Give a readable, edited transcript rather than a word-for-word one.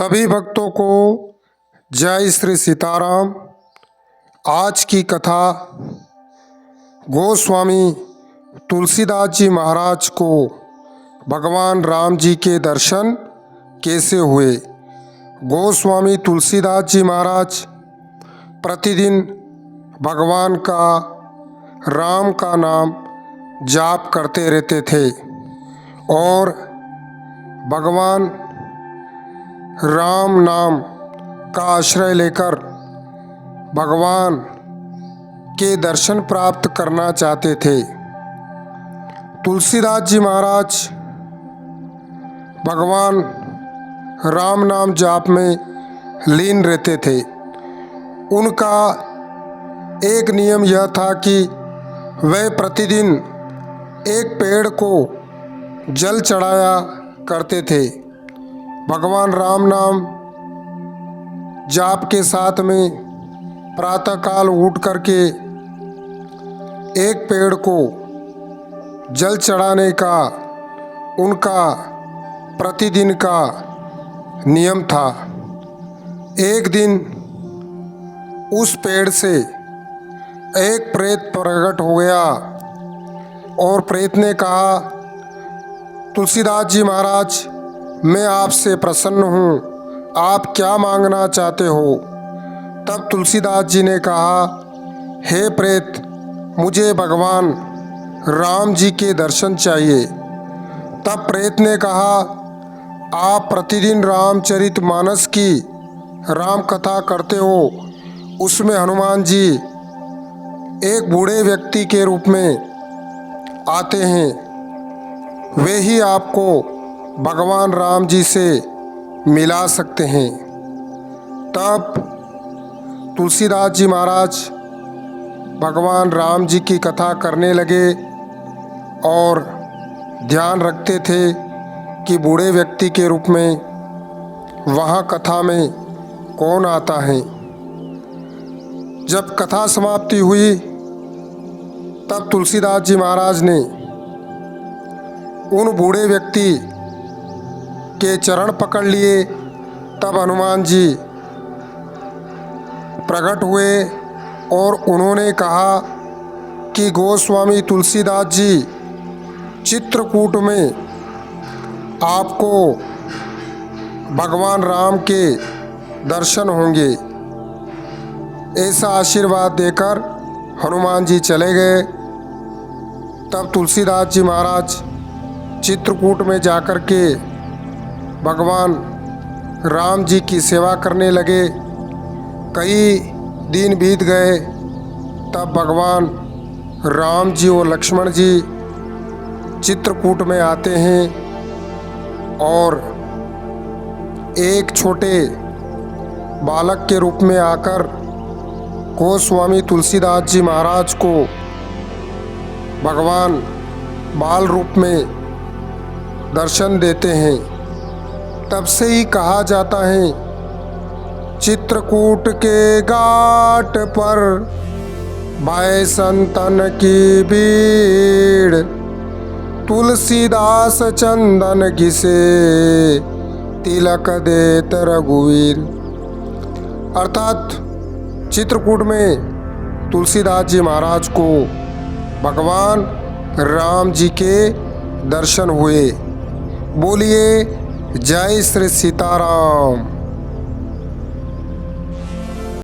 सभी भक्तों को जय श्री सीताराम। आज की कथा गोस्वामी तुलसीदास जी महाराज को भगवान राम जी के दर्शन कैसे हुए। गोस्वामी तुलसीदास जी महाराज प्रतिदिन भगवान का राम का नाम जाप करते रहते थे और भगवान राम नाम का आश्रय लेकर भगवान के दर्शन प्राप्त करना चाहते थे। तुलसीदास जी महाराज भगवान राम नाम जाप में लीन रहते थे। उनका एक नियम यह था कि वे प्रतिदिन एक पेड़ को जल चढ़ाया करते थे। भगवान राम नाम जाप के साथ में प्रातःकाल उठ करके एक पेड़ को जल चढ़ाने का उनका प्रतिदिन का नियम था। एक दिन उस पेड़ से एक प्रेत प्रकट हो गया और प्रेत ने कहा, तुलसीदास जी महाराज, मैं आपसे प्रसन्न हूँ, आप क्या मांगना चाहते हो। तब तुलसीदास जी ने कहा, हे प्रेत, मुझे भगवान राम जी के दर्शन चाहिए। तब प्रेत ने कहा, आप प्रतिदिन रामचरितमानस की राम कथा करते हो, उसमें हनुमान जी एक बूढ़े व्यक्ति के रूप में आते हैं, वे ही आपको भगवान राम जी से मिला सकते हैं। तब तुलसीदास जी महाराज भगवान राम जी की कथा करने लगे और ध्यान रखते थे कि बूढ़े व्यक्ति के रूप में वहाँ कथा में कौन आता है। जब कथा समाप्ति हुई तब तुलसीदास जी महाराज ने उन बूढ़े व्यक्ति के चरण पकड़ लिए। तब हनुमान जी प्रकट हुए और उन्होंने कहा कि गोस्वामी तुलसीदास जी, चित्रकूट में आपको भगवान राम के दर्शन होंगे। ऐसा आशीर्वाद देकर हनुमान जी चले गए। तब तुलसीदास जी महाराज चित्रकूट में जाकर के भगवान राम जी की सेवा करने लगे। कई दिन बीत गए। तब भगवान राम जी और लक्ष्मण जी चित्रकूट में आते हैं और एक छोटे बालक के रूप में आकर गोस्वामी तुलसीदास जी महाराज को भगवान बाल रूप में दर्शन देते हैं। तब से ही कहा जाता है, चित्रकूट के घाट पर भाई संतन की भीड़, तुलसीदास चंदन घिसे तिलक देत रघुवीर। अर्थात चित्रकूट में तुलसीदास जी महाराज को भगवान राम जी के दर्शन हुए। बोलिए जय श्री सीताराम।